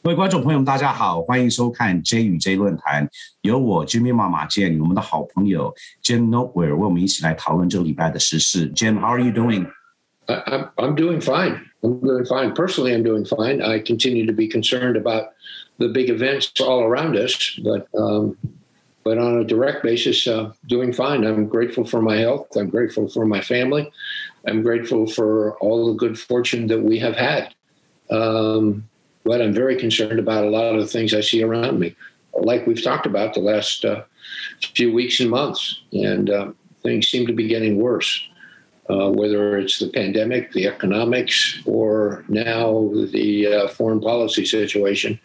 各位观众朋友们，大家好，欢迎收看 JxJ 论坛，由我 Jim 马健，我们的好朋友 Jim Noteware 为我们一起来讨论这个礼拜的时事。Jim, how are you doing? I'm doing fine. I'm doing fine. Personally, I'm doing fine. I continue to be concerned about the big events all around us, but on a direct basis, doing fine. I'm grateful for my health. I'm grateful for my family. I'm grateful for all the good fortune that we have had. But I'm very concerned about a lot of the things I see around me, like we've talked about the last few weeks and months, and things seem to be getting worse, whether it's the pandemic, the economics, or now the foreign policy situation,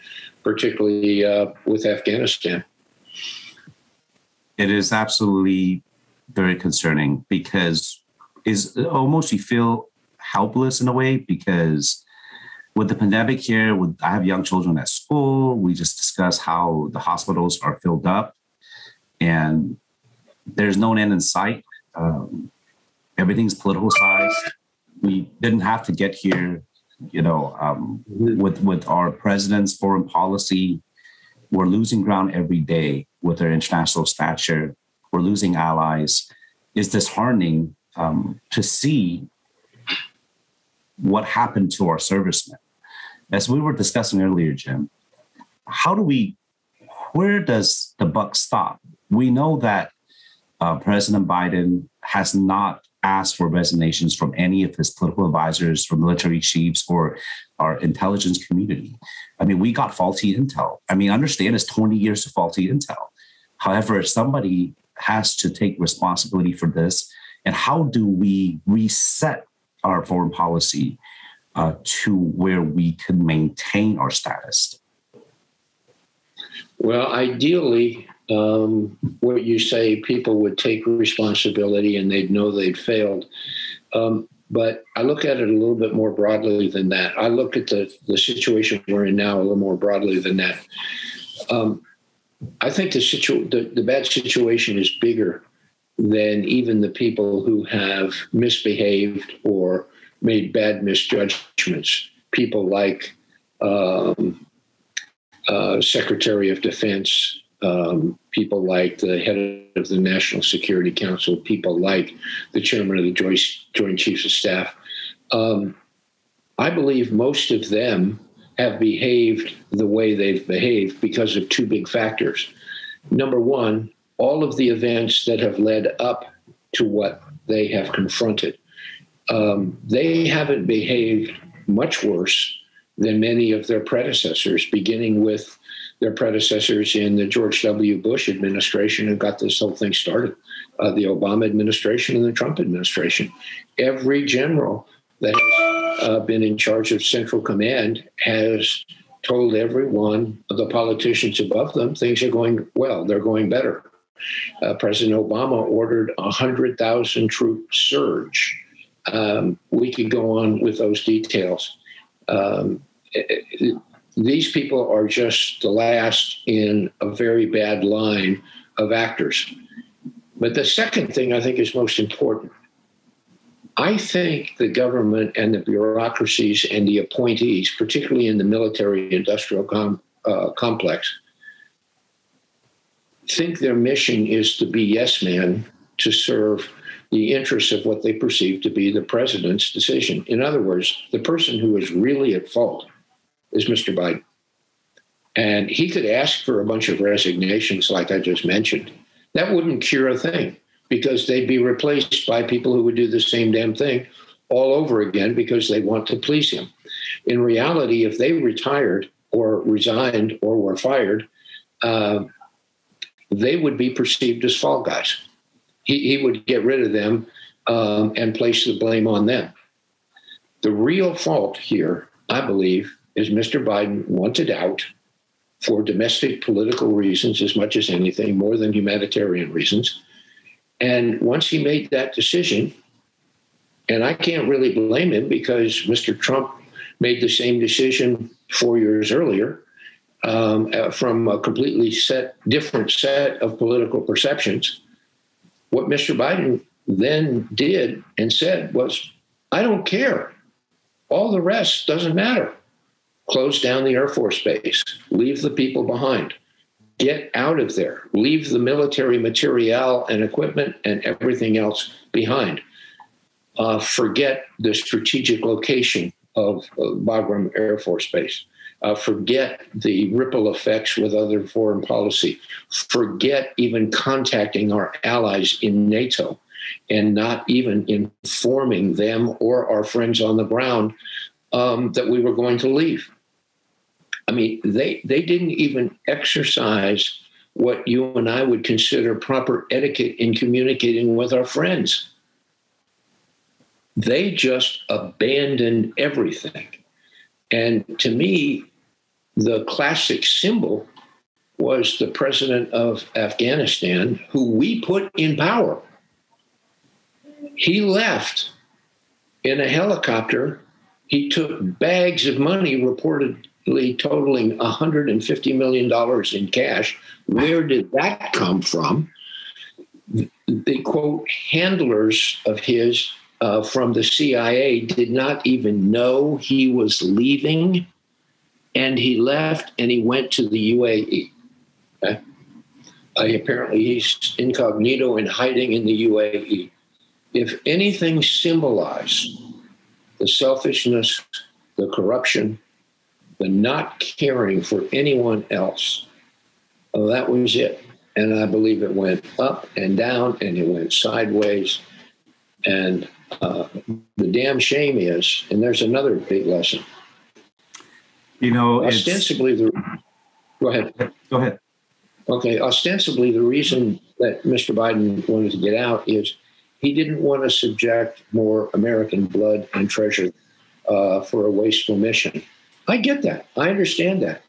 particularly with Afghanistan. It is absolutely very concerning because almost you feel helpless in a way because with the pandemic here, I have young children at school. We just discussed how the hospitals are filled up and there's no end in sight. Everything's politicized. We didn't have to get here, with our president's foreign policy. We're losing ground every day with our international stature. We're losing allies. It's disheartening to see what happened to our servicemen. As we were discussing earlier, Jim, where does the buck stop? We know that President Biden has not asked for resignations from any of his political advisors, from military chiefs, or our intelligence community. I mean, we got faulty intel. I mean, understand it's 20 years of faulty intel. However, somebody has to take responsibility for this. And how do we reset our foreign policy to where we can maintain our status? Well, ideally, what you say, people would take responsibility and they'd know they'd failed. But I look at it a little bit more broadly than that. I look at the situation we're in now a little more broadly than that. I think the bad situation is bigger than even the people who have misbehaved or made bad misjudgments. People like Secretary of Defense, people like the head of the National Security Council, people like the chairman of the Joint Chiefs of Staff. I believe most of them have behaved the way they've behaved because of two big factors. Number one, all of the events that have led up to what they have confronted. They haven't behaved much worse than many of their predecessors, beginning with their predecessors in the George W. Bush administration who got this whole thing started, the Obama administration and the Trump administration. Every general that has been in charge of Central Command has told every one of the politicians above them things are going well, they're going better. President Obama ordered 100,000 troop surge. We could go on with those details. These people are just the last in a very bad line of actors. But the second thing I think is most important. I think the government and the bureaucracies and the appointees, particularly in the military-industrial complex, think their mission is to be yes men to serve the interests of what they perceive to be the president's decision. In other words, the person who is really at fault is Mr. Biden. And he could ask for a bunch of resignations like I just mentioned. That wouldn't cure a thing because they'd be replaced by people who would do the same damn thing all over again because they want to please him. In reality, if they retired or resigned or were fired, they would be perceived as fall guys. He would get rid of them and place the blame on them. The real fault here, I believe, is Mr. Biden wanted out for domestic political reasons as much as anything, more than humanitarian reasons. And once he made that decision, and I can't really blame him because Mr. Trump made the same decision 4 years earlier from a completely different set of political perceptions. What Mr. Biden then did and said was, I don't care. All the rest doesn't matter. close down the Air Force Base, leave the people behind, get out of there, leave the military materiel and equipment and everything else behind. Forget the strategic location of Bagram Air Force Base. Forget the ripple effects with other foreign policy. Forget even contacting our allies in NATO and not even informing them or our friends on the ground that we were going to leave. I mean, they didn't even exercise what you and I would consider proper etiquette in communicating with our friends. They just abandoned everything. And to me, the classic symbol was the president of Afghanistan, who we put in power. He left in a helicopter. He took bags of money, reportedly totaling $150 million in cash. Where did that come from? The quote, handlers of his from the CIA did not even know he was leaving, and he left and he went to the UAE. Okay? Apparently he's incognito and hiding in the UAE. If anything symbolized the selfishness, the corruption, the not caring for anyone else, well, that was it. And I believe it went up and down and it went sideways. And the damn shame is, and there's another big lesson. You know, ostensibly, go ahead. Go ahead. Okay, ostensibly, the reason that Mr. Biden wanted to get out is he didn't want to subject more American blood and treasure for a wasteful mission. I get that. I understand that.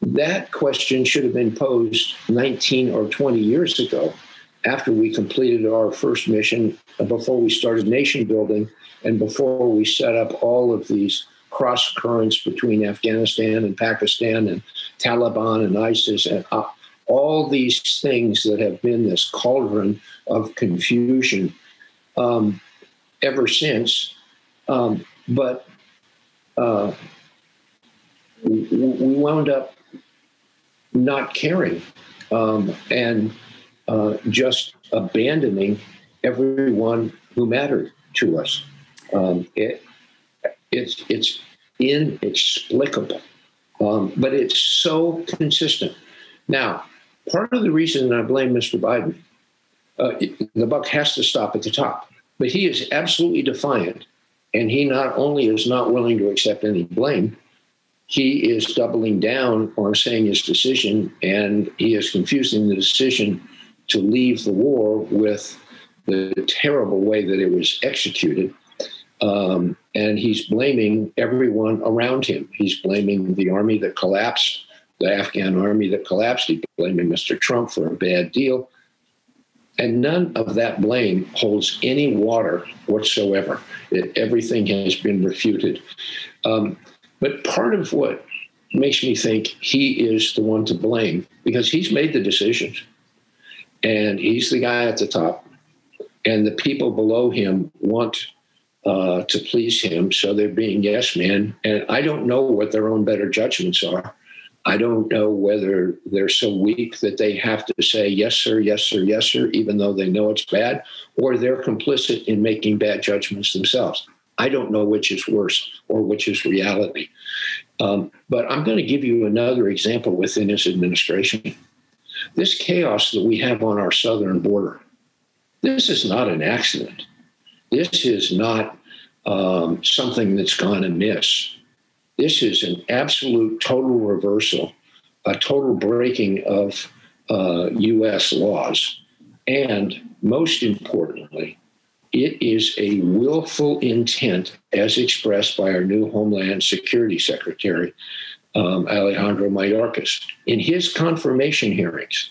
That question should have been posed 19 or 20 years ago, after we completed our first mission, before we started nation building, and before we set up all of these cross currents between Afghanistan and Pakistan and Taliban and ISIS and all these things that have been this cauldron of confusion ever since. But we wound up not caring and just abandoning everyone who mattered to us. It's inexplicable, but it's so consistent. Now, part of the reason I blame Mr. Biden, the buck has to stop at the top, but he is absolutely defiant, and he not only is not willing to accept any blame, he is doubling down on saying his decision, and he is confusing the decision to leave the war with the terrible way that it was executed. And he's blaming everyone around him. He's blaming the army that collapsed, the Afghan army that collapsed. He's blaming Mr. Trump for a bad deal. And none of that blame holds any water whatsoever. Everything has been refuted. But part of what makes me think he is the one to blame, because he's made the decisions, and he's the guy at the top, and the people below him want to please him, so they're being yes men. And I don't know what their own better judgments are. I don't know whether they're so weak that they have to say yes sir, yes sir, yes sir, even though they know it's bad, or they're complicit in making bad judgments themselves. I don't know which is worse or which is reality. But I'm going to give you another example within his administration. This chaos that we have on our southern border, this is not an accident. This is not something that's gone amiss. This is an absolute total reversal, a total breaking of U.S. laws. And most importantly, it is a willful intent as expressed by our new Homeland Security Secretary, Alejandro Mayorkas. In his confirmation hearings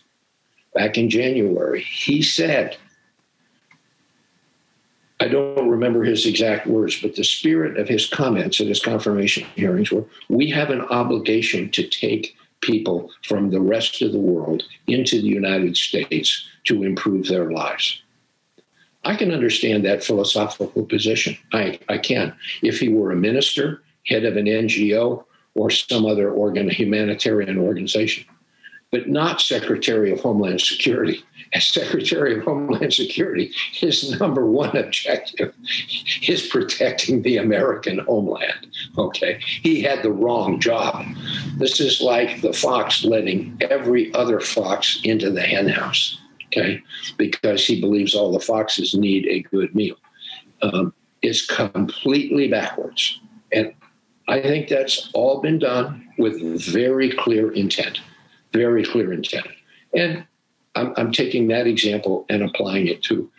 back in January, he said, I don't remember his exact words, but the spirit of his comments at his confirmation hearings were, we have an obligation to take people from the rest of the world into the United States to improve their lives. I can understand that philosophical position. I can. If he were a minister, head of an NGO or some other humanitarian organization, but not Secretary of Homeland Security. As Secretary of Homeland Security, his number one objective is protecting the American homeland. Okay, he had the wrong job. This is like the fox letting every other fox into the henhouse, okay, because he believes all the foxes need a good meal. It's completely backwards. And I think that's all been done with very clear intent. Very clear intent. And I'm taking that example and applying it to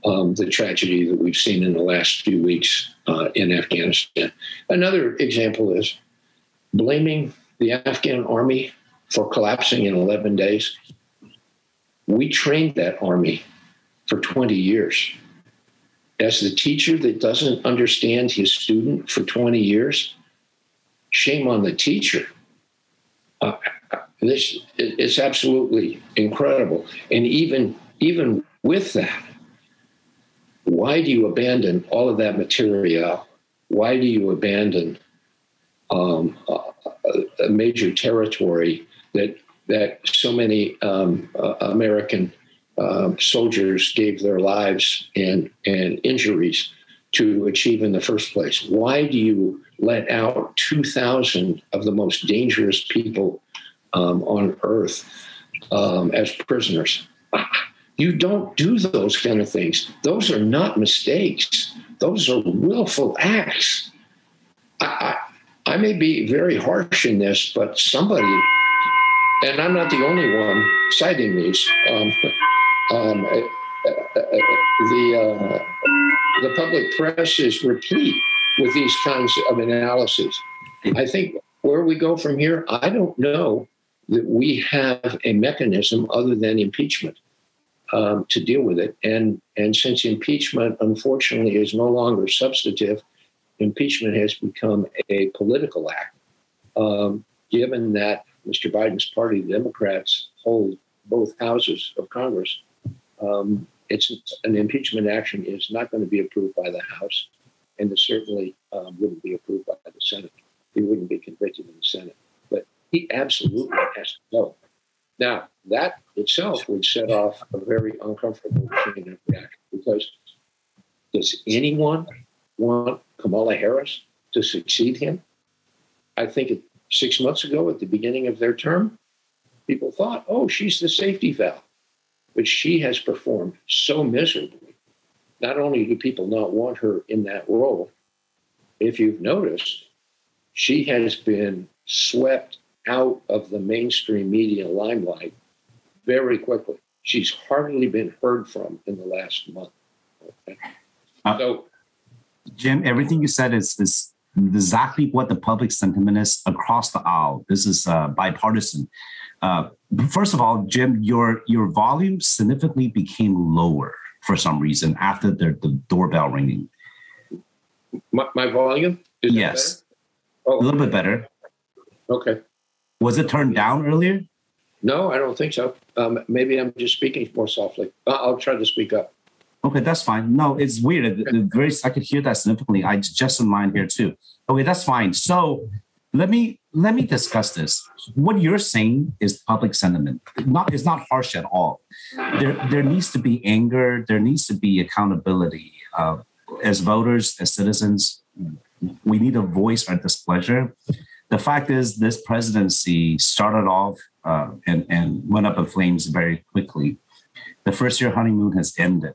the tragedy that we've seen in the last few weeks in Afghanistan. Another example is blaming the Afghan army for collapsing in 11 days. We trained that army for 20 years. As the teacher that doesn't understand his student for 20 years, shame on the teacher. This is absolutely incredible. And even with that, why do you abandon all of that material? Why do you abandon a major territory that so many American soldiers gave their lives and injuries to achieve in the first place? Why do you let out 2,000 of the most dangerous people on earth as prisoners? You don't do those kind of things. Those are not mistakes. Those are willful acts. I may be very harsh in this, but somebody, and I'm not the only one citing these, the public press is replete with these kinds of analyses. I think where we go from here, I don't know that we have a mechanism other than impeachment to deal with it. And since impeachment, unfortunately, is no longer substantive, impeachment has become a political act. Given that Mr. Biden's party, the Democrats, hold both houses of Congress, it's an impeachment action is not going to be approved by the House, and it certainly wouldn't be approved by the Senate. He wouldn't be convicted in the Senate. But he absolutely has to go. Now, that itself would set off a very uncomfortable chain of reaction, because does anyone want Kamala Harris to succeed him? I think 6 months ago, at the beginning of their term, people thought, oh, she's the safety valve. But she has performed so miserably. Not only do people not want her in that role, if you've noticed, she has been swept out of the mainstream media limelight very quickly. She's hardly been heard from in the last month. Okay? Jim, everything you said is exactly what the public sentiment is across the aisle. This is bipartisan. First of all, Jim, your volume significantly became lower for some reason after the doorbell ringing. My volume? Yes. A little bit better. Okay. Was it turned down earlier? No, I don't think so. Maybe I'm just speaking more softly. I'll try to speak up. Okay, that's fine. No, it's weird. I could hear that significantly. I just in mine here too. Okay, that's fine. So let me discuss this. What you're saying is public sentiment. It's not harsh at all. There needs to be anger. There needs to be accountability. As voters, as citizens, we need to voice our displeasure. The fact is, this presidency started off and went up in flames very quickly. The first-year honeymoon has ended.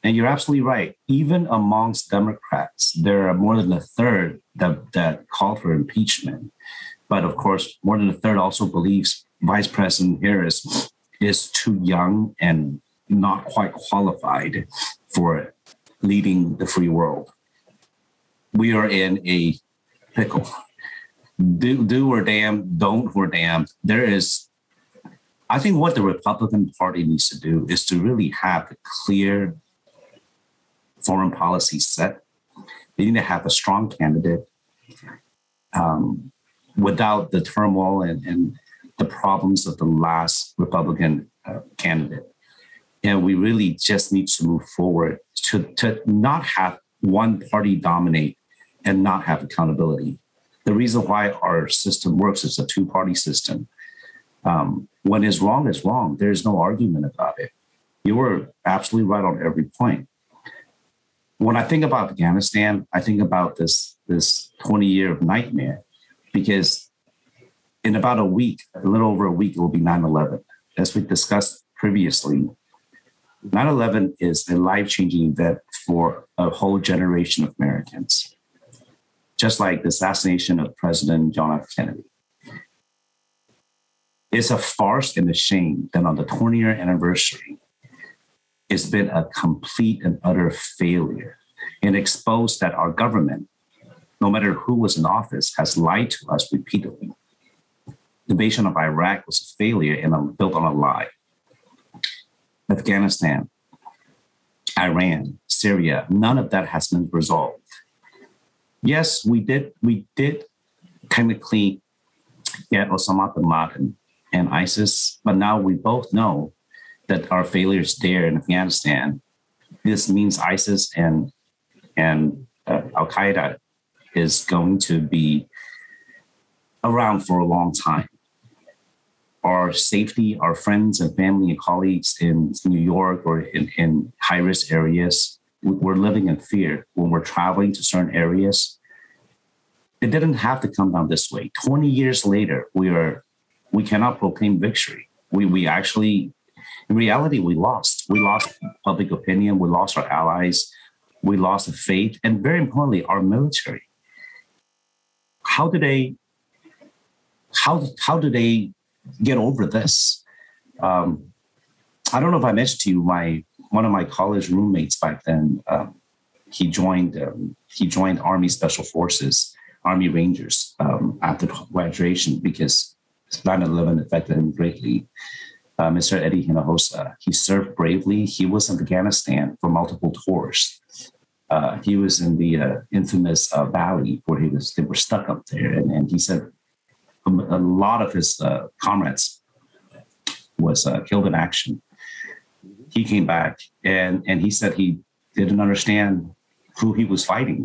And you're absolutely right. Even amongst Democrats, there are more than a third that call for impeachment. But of course, more than a third also believes Vice President Harris is too young and not quite qualified for leading the free world. We are in a pickle. Do or damn, don't or damn. I think what the Republican Party needs to do is to really have a clear foreign policy set. They need to have a strong candidate without the turmoil and the problems of the last Republican candidate. And we really just need to move forward to not have one party dominate and not have accountability. The reason why our system works is a two-party system. When it's wrong, it's wrong. There's no argument about it. You were absolutely right on every point. When I think about Afghanistan, I think about this 20-year nightmare, because in about a week, a little over a week, it will be 9/11. As we discussed previously, 9/11 is a life-changing event for a whole generation of Americans, just like the assassination of President John F. Kennedy. It's a farce and a shame that on the 20-year anniversary, it's been a complete and utter failure, and exposed that our government, no matter who was in office, has lied to us repeatedly. The invasion of Iraq was a failure and built on a lie. Afghanistan, Iran, Syria, none of that has been resolved. Yes, we did technically get Osama bin Laden and ISIS, but now we both know that our failures there in Afghanistan. This means ISIS and Al-Qaeda is going to be around for a long time. Our safety, our friends and family and colleagues in New York or in high-risk areas, we're living in fear when we're traveling to certain areas. It didn't have to come down this way. 20 years later, we cannot proclaim victory. We actually, in reality, we lost. We lost public opinion. We lost our allies. We lost the faith, and very importantly, our military. How do they get over this? I don't know if I mentioned to you, one of my college roommates back then, he joined Army Special Forces, Army Rangers after graduation, because 9/11 affected him greatly. Mr. Eddie Hinojosa, he served bravely. He was in Afghanistan for multiple tours. He was in the infamous valley where they were stuck up there. And he said a lot of his comrades was killed in action. He came back and he said he didn't understand who he was fighting.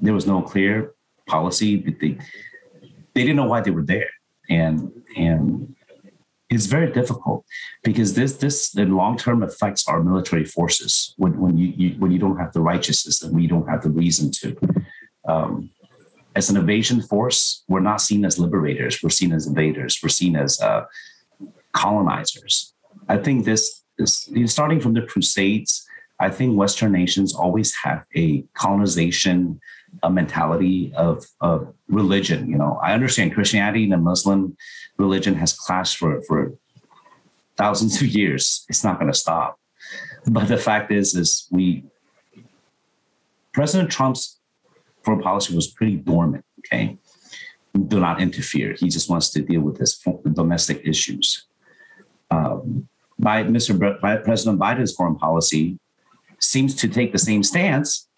There was no clear policy. They didn't know why they were there. And it's very difficult, because this in long term affects our military forces when you don't have the righteousness and we don't have the reason to. As an invasion force, we're not seen as liberators. We're seen as invaders. We're seen as colonizers. I think this starting from the Crusades, I think Western nations always have a colonization mentality of religion. You know, I understand Christianity and the Muslim religion has clashed for thousands of years. It's not going to stop. But the fact is President Trump's foreign policy was pretty dormant. Okay, do not interfere. He just wants to deal with his domestic issues. By President Biden's foreign policy seems to take the same stance,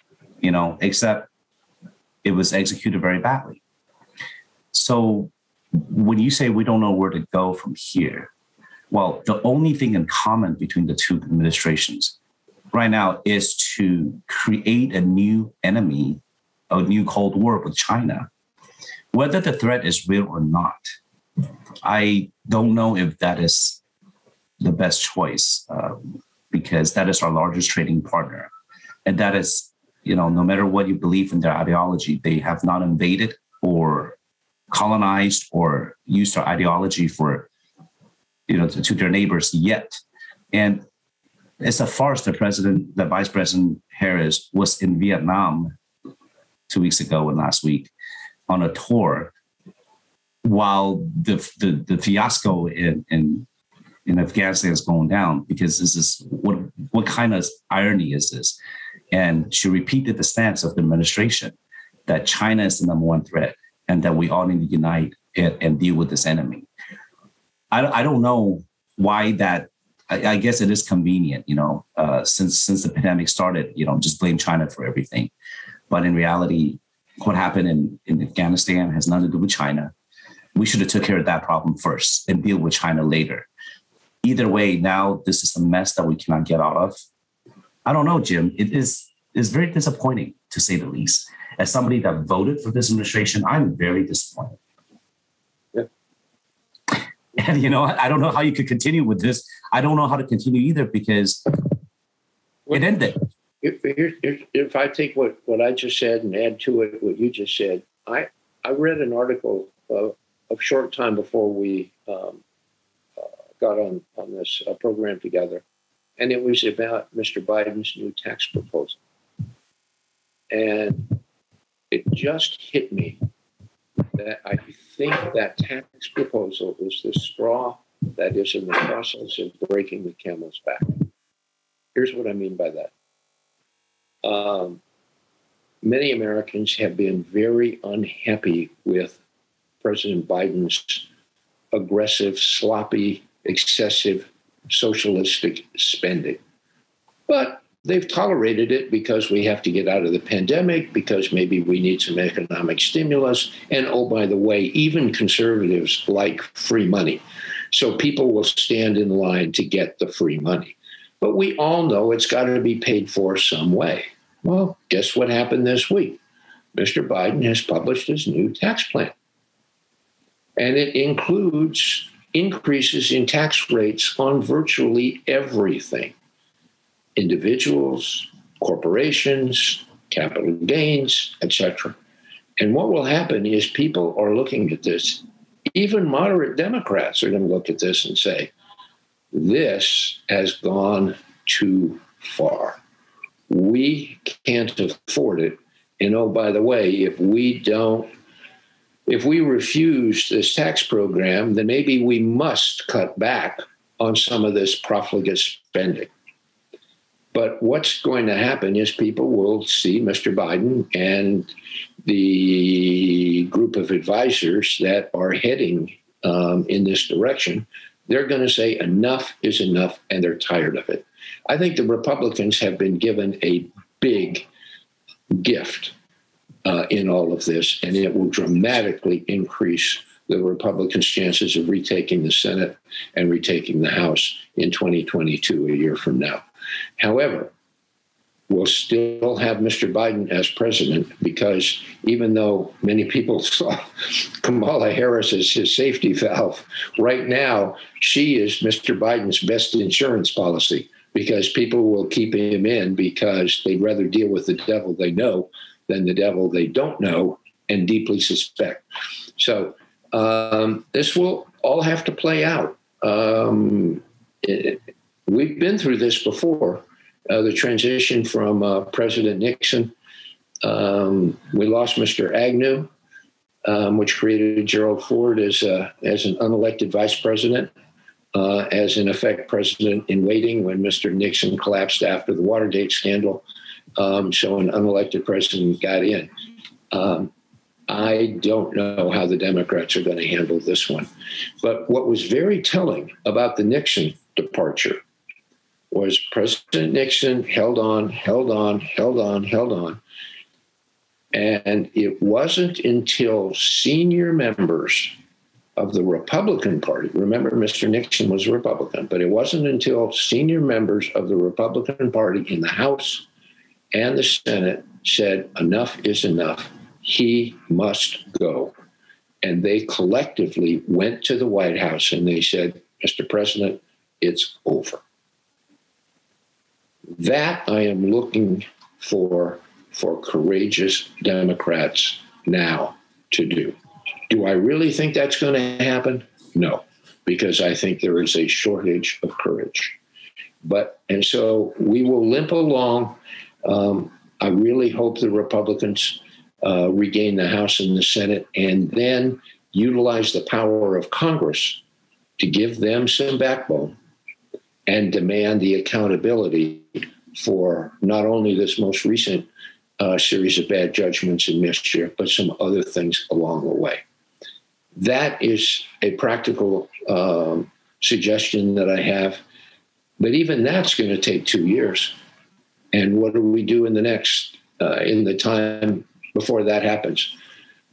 except it was executed very badly. So when you say we don't know where to go from here, well, the only thing in common between the two administrations right now is to create a new enemy, a new Cold War with China. Whether the threat is real or not, I don't know if that is the best choice, because that is our largest trading partner. And that is, no matter what you believe in their ideology, they have not invaded or colonized or used our ideology for, to their neighbors yet. And it's a farce that Vice President Harris was in Vietnam 2 weeks ago and last week on a tour, while the fiasco in Afghanistan is going down, because this is what kind of irony is this? And she repeated the stance of the administration that China is the number one threat and that we all need to unite and deal with this enemy. I don't know why that. I guess it is convenient, since the pandemic started, just blame China for everything. But in reality, what happened in Afghanistan has nothing to do with China. We should have took care of that problem first and deal with China later. Either way, now this is a mess that we cannot get out of. I don't know, Jim. It is very disappointing, to say the least. as somebody that voted for this administration, I'm very disappointed. Yeah. And, you know, I don't know how you could continue with this. I don't know how to continue either because it ended. If I take what I just said and add to it what you just said, I read an article a short time before we got on this program together, and it was about Mr. Biden's new tax proposal. And it just hit me that I think that tax proposal is the straw that is in the process of breaking the camel's back. Here's what I mean by that. Many Americans have been very unhappy with President Biden's aggressive, sloppy, excessive, socialistic spending. But they've tolerated it because we have to get out of the pandemic, because maybe we need some economic stimulus. And oh, by the way, even conservatives like free money. So people will stand in line to get the free money. But we all know it's got to be paid for some way. Well, guess what happened this week? Mr. Biden has published his new tax plan. And it includes increases in tax rates on virtually everything. Individuals, corporations, capital gains, etc. And what will happen is people are looking at this. Even moderate Democrats are going to look at this and say, this has gone too far. We can't afford it. And oh, by the way, if we refuse this tax program, then maybe we must cut back on some of this profligate spending. But what's going to happen is people will see Mr. Biden and the group of advisors that are heading in this direction. They're going to say enough is enough, and they're tired of it. I think the Republicans have been given a big gift in all of this, and it will dramatically increase the Republicans' chances of retaking the Senate and retaking the House in 2022, a year from now. However, we'll still have Mr. Biden as president because even though many people saw Kamala Harris as his safety valve, right now she is Mr. Biden's best insurance policy because people will keep him in because they'd rather deal with the devil they know than the devil they don't know and deeply suspect. So this will all have to play out. We've been through this before, the transition from President Nixon. We lost Mr. Agnew, which created Gerald Ford as an unelected vice president, as in effect president in waiting when Mr. Nixon collapsed after the Watergate scandal. So an unelected president got in. I don't know how the Democrats are going to handle this one. But what was very telling about the Nixon departure was President Nixon held on. And it wasn't until senior members of the Republican Party, remember Mr. Nixon was a Republican, but it wasn't until senior members of the Republican Party in the House and the Senate said, enough is enough. He must go. And they collectively went to the White House and they said, Mr. President, it's over. That I am looking for courageous Democrats now to do. Do I really think that's going to happen? No, because I think there is a shortage of courage. And so we will limp along. I really hope the Republicans regain the House and the Senate and then utilize the power of Congress to give them some backbone and demand the accountability for not only this most recent series of bad judgments and mischief, but some other things along the way. That is a practical suggestion that I have. But even that's going to take 2 years. And what do we do in the time before that happens?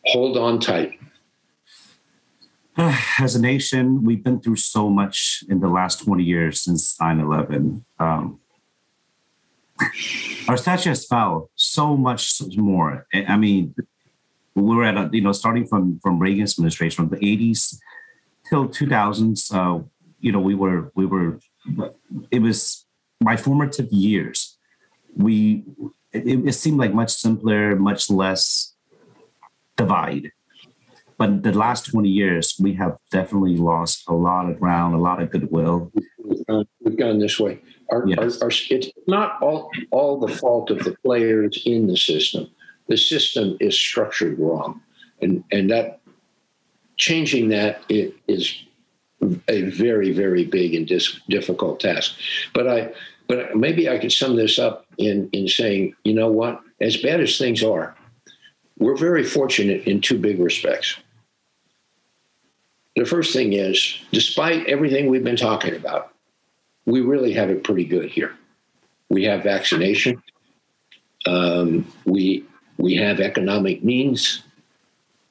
Hold on tight. As a nation, we've been through so much in the last 20 years since 9/11. Our stature has fell so much more. I mean, we were at starting from Reagan's administration, from the 80s till 2000s. We were. It was my formative years. It seemed like much simpler, much less divide. But the last 20 years, we have definitely lost a lot of ground, a lot of goodwill. We've gone this way. It's not all the fault of the players in the system. The system is structured wrong. And that changing that is a very, very big and difficult task. But maybe I could sum this up in saying, you know what, as bad as things are, we're very fortunate in two big respects. The first thing is, despite everything we've been talking about, we really have it pretty good here. We have vaccination. We have economic means.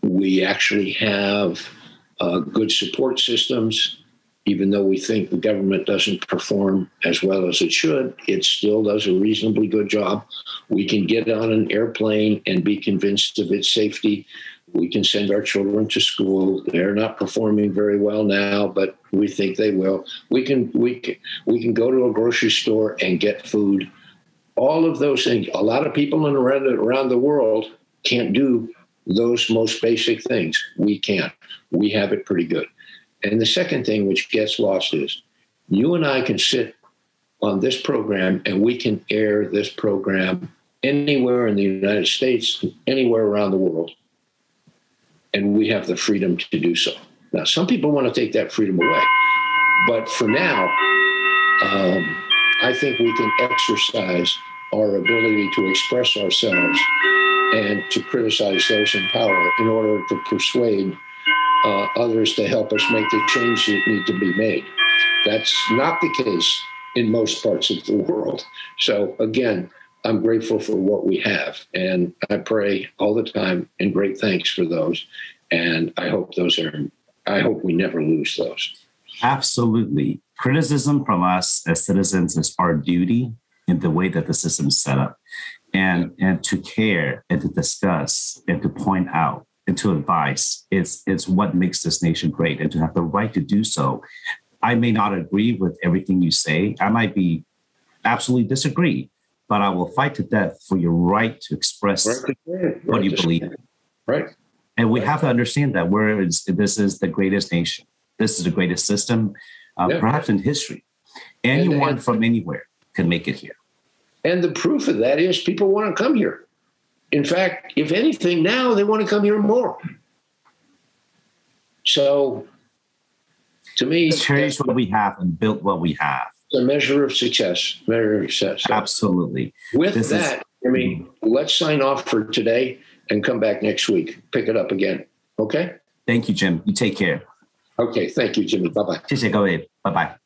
We actually have good support systems. Even though we think the government doesn't perform as well as it should, it still does a reasonably good job. We can get on an airplane and be convinced of its safety. We can send our children to school. They're not performing very well now, but we think they will. We can go to a grocery store and get food. All of those things. A lot of people around the world can't do those most basic things. We can. We have it pretty good. And the second thing which gets lost is you and I can sit on this program and we can air this program anywhere in the United States, anywhere around the world. And we have the freedom to do so. Now, some people want to take that freedom away. But for now, I think we can exercise our ability to express ourselves and to criticize those in power in order to persuade others to help us make the change that need to be made. That's not the case in most parts of the world. So again, I'm grateful for what we have, and I pray all the time and great thanks for those. And I hope we never lose those. Absolutely. Criticism from us as citizens is our duty in the way that the system is set up, and to care and to discuss and to point out and to advise. It's what makes this nation great, and to have the right to do so. I may not agree with everything you say. I might be absolutely disagree, but I will fight to death for your right to express what you believe in. Right. And we have to understand that this is the greatest nation. This is the greatest system, perhaps in history. Anyone from anywhere can make it here. And the proof of that is people want to come here. In fact, if anything, now they want to come here more. So, to me, let's cherish what we have and build what we have. It's a measure of success. So absolutely. With that, let's sign off for today and come back next week. Pick it up again. Okay? Thank you, Jim. You take care. Okay. Thank you, Jimmy. Bye-bye. 谢谢各位。拜拜。